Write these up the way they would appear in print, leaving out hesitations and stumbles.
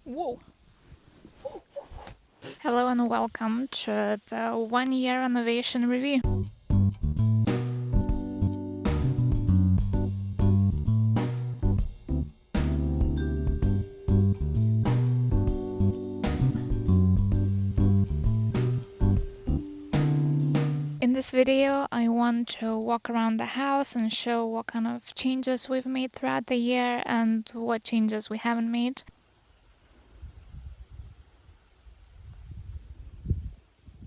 Whoa. Hello and welcome to the 1 year renovation review. In this video, I want to walk around the house and show what kind of changes we've made throughout the year and what changes we haven't made.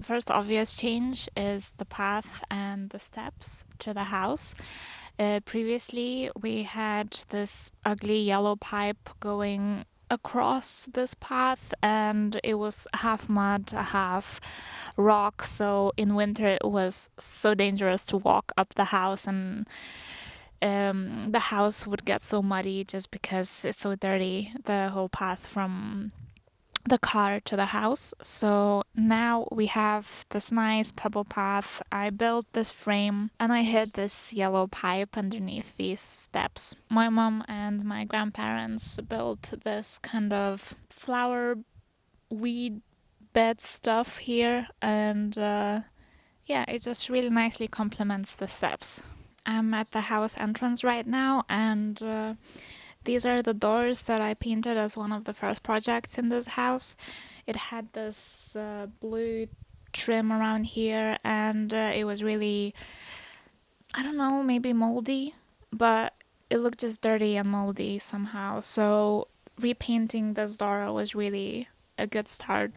First obvious change is the path and the steps to the house. Previously, we had this ugly yellow pipe going across this path, and it was half mud, half rock. So in winter, it was so dangerous to walk up the house, and the house would get so muddy just because it's so dirty, the whole path from the car to the house. So now we have this nice pebble path. I built this frame and I hid this yellow pipe underneath these steps. My mom and my grandparents built this kind of flower weed bed stuff here, and yeah, it just really nicely complements the steps. I'm at the house entrance right now, and these are the doors that I painted as one of the first projects in this house. It had this blue trim around here, and it was really, I don't know, maybe moldy, but it looked just dirty and moldy somehow. So repainting this door was really a good start.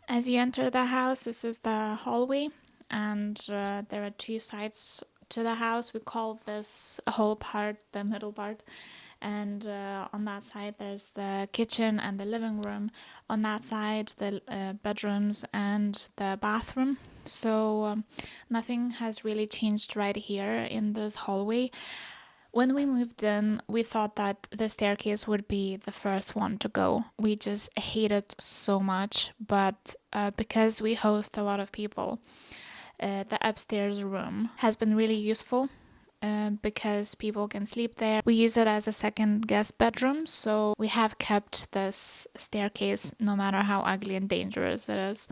As you enter the house, this is the hallway, and there are two sides to the house. We call this whole part the middle part, and on that side there's the kitchen and the living room. On that side, the bedrooms and the bathroom. So nothing has really changed right here in this hallway. When we moved in, we thought that the staircase would be the first one to go. We just hate it so much, but because we host a lot of people, the upstairs room has been really useful because people can sleep there. We use it as a second guest bedroom, so we have kept this staircase no matter how ugly and dangerous it is.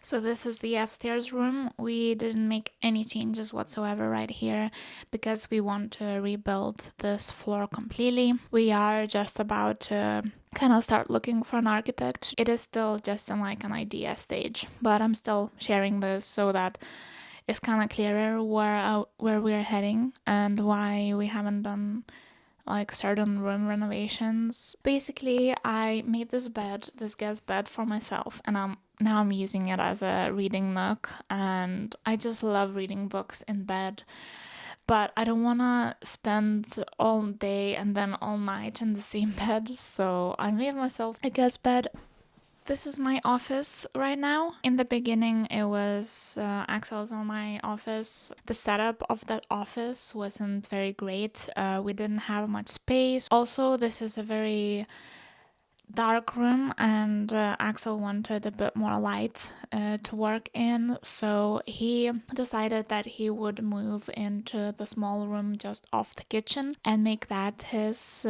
So this is the upstairs room. We didn't make any changes whatsoever right here because we want to rebuild this floor completely. We are just about to kind of start looking for an architect. It is still just in like an idea stage, but I'm still sharing this so that it's kind of clearer where we're heading and why we haven't done like certain room renovations. Basically, I made this guest bed for myself, and I'm using it as a reading nook, and I just love reading books in bed. But I don't want to spend all day and then all night in the same bed, so I made myself a guest bed. This is my office right now. In the beginning, it was Axel's or my office. The setup of that office wasn't very great. We didn't have much space. Also, this is a very dark room, and Axel wanted a bit more light to work in, so he decided that he would move into the small room just off the kitchen and make that his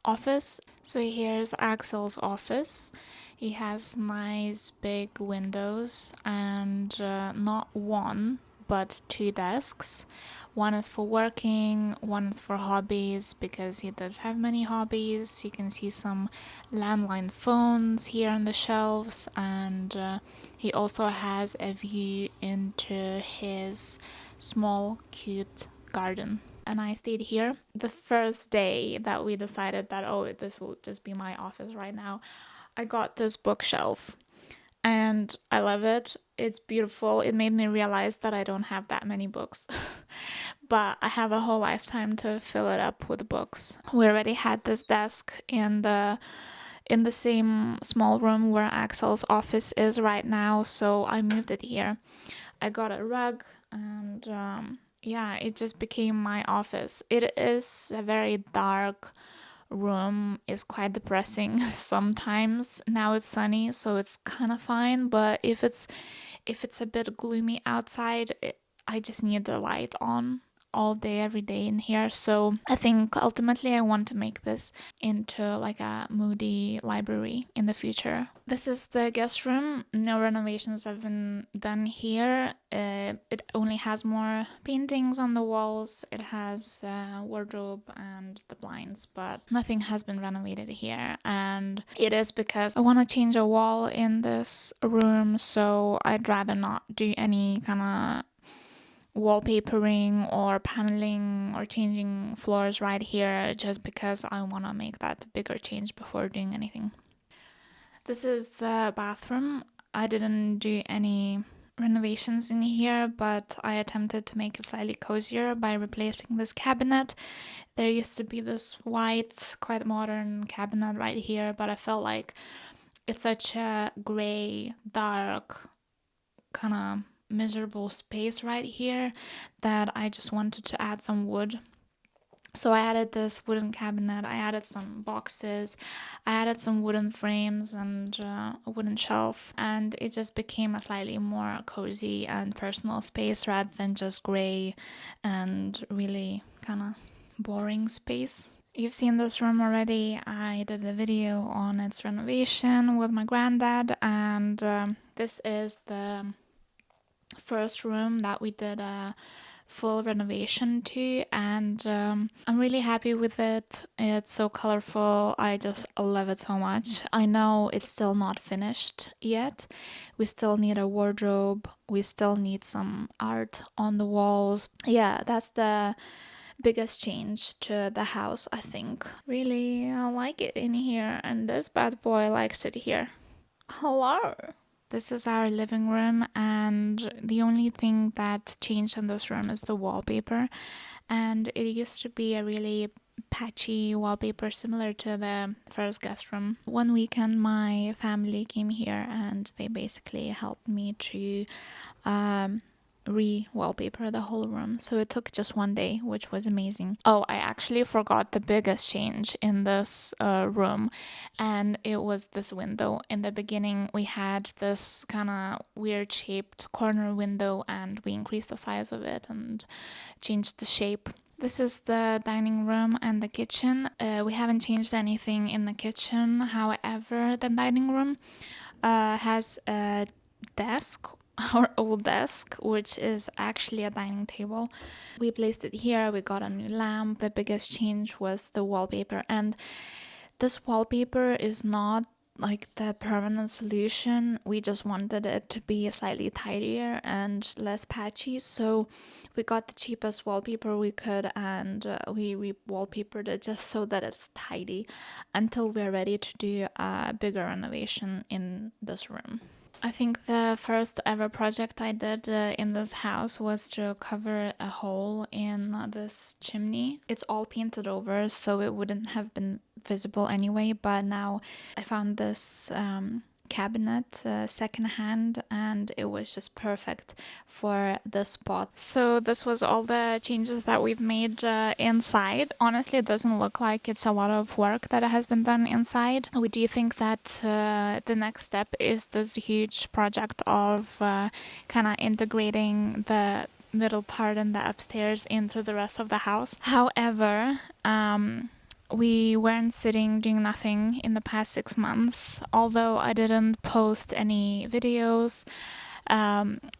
office. So here's Axel's office. He has nice big windows and not one but two desks. One is for working, one is for hobbies because he does have many hobbies. You can see some landline phones here on the shelves, and he also has a view into his small cute garden. And I stayed here. The first day that we decided that, oh, this will just be my office right now, I got this bookshelf and I love it. It's beautiful. It made me realize that I don't have that many books, but I have a whole lifetime to fill it up with books. We already had this desk in the same small room where Axel's office is right now, so I moved it here. I got a rug, and yeah, it just became my office. It is a very dark room, is quite depressing sometimes. Now it's sunny, so it's kind of fine, but if it's a bit gloomy outside, I just need the light on all day, every day in here. So I think ultimately I want to make this into like a moody library in the future. This is the guest room. No renovations have been done here. It only has more paintings on the walls. It has a wardrobe and the blinds, but nothing has been renovated here. And it is because I want to change a wall in this room, so I'd rather not do any kind of wallpapering or paneling or changing floors right here, just because I want to make that bigger change before doing anything. This is the bathroom. I didn't do any renovations in here, but I attempted to make it slightly cozier by replacing this cabinet. There used to be this white, quite modern cabinet right here, but I felt like it's such a gray, dark, kind of miserable space right here that I just wanted to add some wood. So I added this wooden cabinet, I added some boxes, I added some wooden frames and a wooden shelf, and it just became a slightly more cozy and personal space rather than just gray and really kind of boring space. You've seen this room already. I did a video on its renovation with my granddad, and this is the first room that we did a full renovation to, and I'm really happy with it. It's so colorful. I just love it so much. I know it's still not finished yet. We still need a wardrobe. We still need some art on the walls. Yeah, that's the biggest change to the house, I think. Really, I like it in here, and this bad boy likes it here. Hello. This is our living room, and the only thing that changed in this room is the wallpaper. And it used to be a really patchy wallpaper similar to the first guest room. One weekend my family came here and they basically helped me to re-wallpaper the whole room. So it took just one day, which was amazing. Oh, I actually forgot the biggest change in this room, and it was this window. In the beginning, we had this kind of weird shaped corner window, and we increased the size of it and changed the shape. This is the dining room and the kitchen. We haven't changed anything in the kitchen. However, the dining room has a desk, our old desk, which is actually a dining table. We placed it here. We got a new lamp. The biggest change was the wallpaper, and this wallpaper is not like the permanent solution. We just wanted it to be slightly tidier and less patchy, so we got the cheapest wallpaper we could, and we re-wallpapered it just so that it's tidy until we're ready to do a bigger renovation in this room. I think the first ever project I did in this house was to cover a hole in this chimney. It's all painted over, so it wouldn't have been visible anyway, but now I found this cabinet secondhand, and it was just perfect for this spot. So this was all the changes that we've made inside. Honestly, it doesn't look like it's a lot of work that has been done inside. We do think that the next step is this huge project of kind of integrating the middle part and the upstairs into the rest of the house. However, we weren't sitting doing nothing in the past 6 months. Although I didn't post any videos,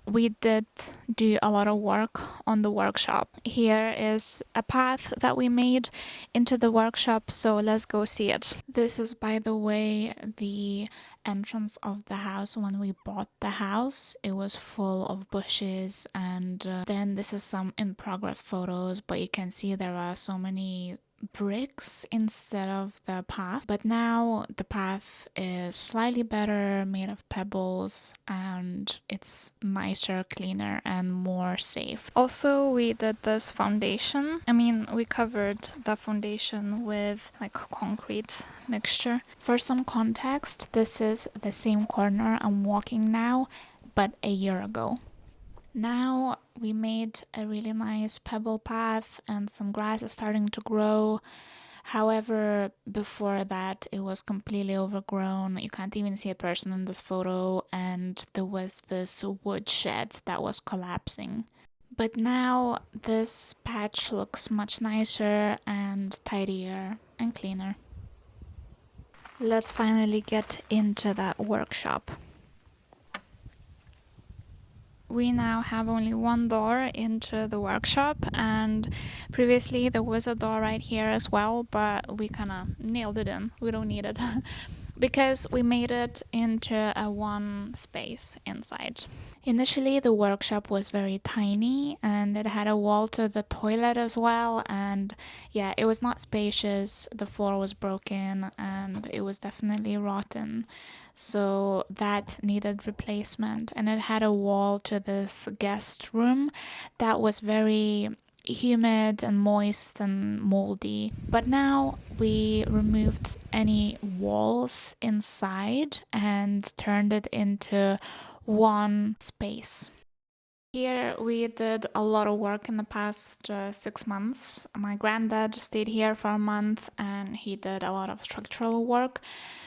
we did do a lot of work on the workshop. Here is a path that we made into the workshop, so let's go see it. This is, by the way, the entrance of the house. When we bought the house, it was full of bushes, and then this is some in progress photos, but you can see there are so many bricks instead of the path, but now the path is slightly better, made of pebbles, and it's nicer, cleaner, and more safe. Also, we did this foundation. We covered the foundation with like concrete mixture. For some context, this is the same corner I'm walking now, but a year ago. Now we made a really nice pebble path and some grass is starting to grow. However, before that it was completely overgrown. You can't even see a person in this photo, and there was this wood shed that was collapsing. But now this patch looks much nicer and tidier and cleaner. Let's finally get into that workshop. We now have only one door into the workshop, and previously there was a door right here as well, but we kind of nailed it in. We don't need it because we made it into a one space inside. Initially, the workshop was very tiny and it had a wall to the toilet as well. And yeah, it was not spacious. The floor was broken and it was definitely rotten. So that needed replacement. And it had a wall to this guest room that was very humid and moist and moldy. But now we removed any walls inside and turned it into one space. Here we did a lot of work in the past 6 months. My granddad stayed here for a month and he did a lot of structural work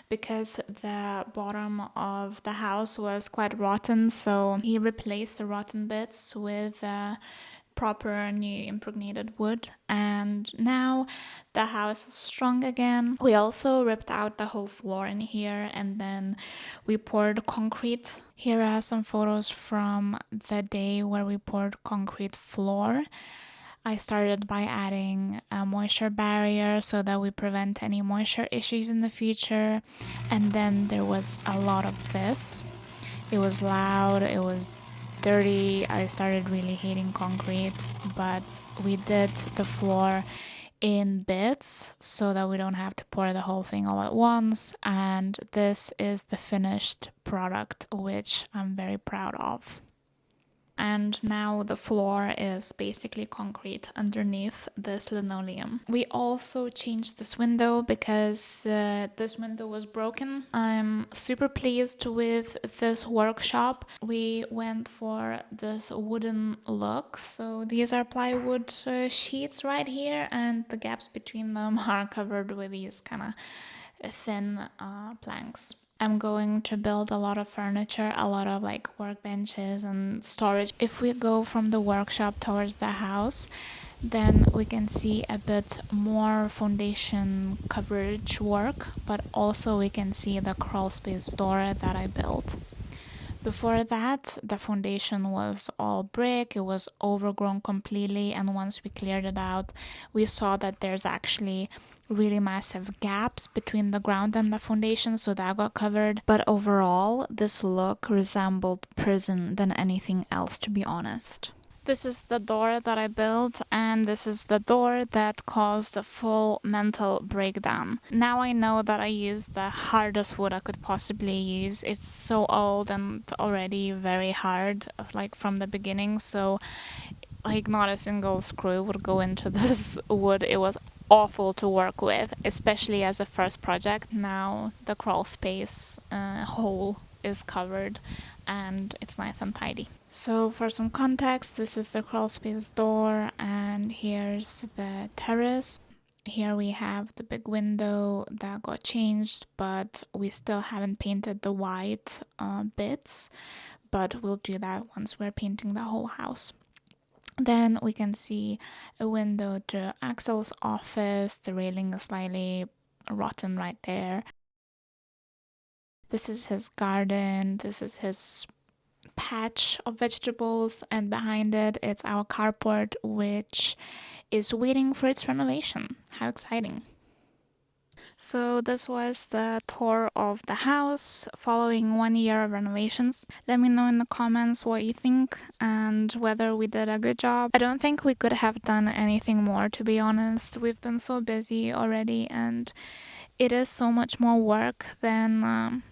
because the bottom of the house was quite rotten, so he replaced the rotten bits with proper new impregnated wood, and now the house is strong again. We also ripped out the whole floor in here and then we poured concrete. Here are some photos from the day where we poured concrete floor. I started by adding a moisture barrier so that we prevent any moisture issues in the future, and then there was a lot of this. It was loud, it was dirty. I started really hating concrete, but we did the floor in bits so that we don't have to pour the whole thing all at once. And this is the finished product, which I'm very proud of. And now the floor is basically concrete underneath this linoleum. We also changed this window because this window was broken. I'm super pleased with this workshop. We went for this wooden look. So these are plywood sheets right here, and the gaps between them are covered with these kind of thin planks. I'm going to build a lot of furniture, a lot of like workbenches and storage. If we go from the workshop towards the house, then we can see a bit more foundation coverage work, but also we can see the crawl space door that I built. Before that, the foundation was all brick, it was overgrown completely, and once we cleared it out, we saw that there's actually really massive gaps between the ground and the foundation, so that got covered. But overall, this look resembled prison than anything else, to be honest. This is the door that I built, and this is the door that caused a full mental breakdown. Now I know that I used the hardest wood I could possibly use. It's so old and already very hard, like from the beginning, so like not a single screw would go into this wood. It was awful to work with, especially as a first project. Now the crawl space hole is covered and it's nice and tidy. So for some context, this is the crawl space door and here's the terrace. Here we have the big window that got changed, but we still haven't painted the white bits, but we'll do that once we're painting the whole house. Then we can see a window to Axel's office. The railing is slightly rotten right there. This is his garden. This is his patch of vegetables, and behind it, it's our carport, which is waiting for its renovation. How exciting! So this was the tour of the house following 1 year of renovations. Let me know in the comments what you think and whether we did a good job. I don't think we could have done anything more, to be honest. We've been so busy already and it is so much more work than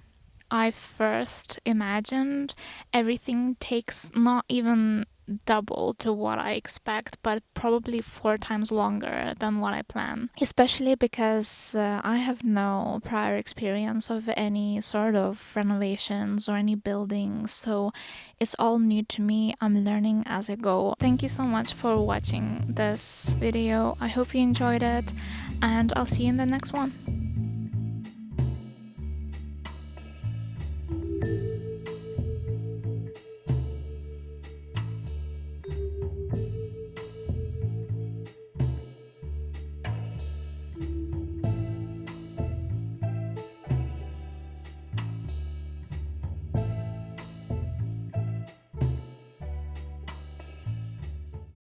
I first imagined. Everything takes not even double to what I expect, but probably 4 times longer than what I plan. Especially because I have no prior experience of any sort of renovations or any buildings, so it's all new to me. I'm learning as I go. Thank you so much for watching this video. I hope you enjoyed it, and I'll see you in the next one.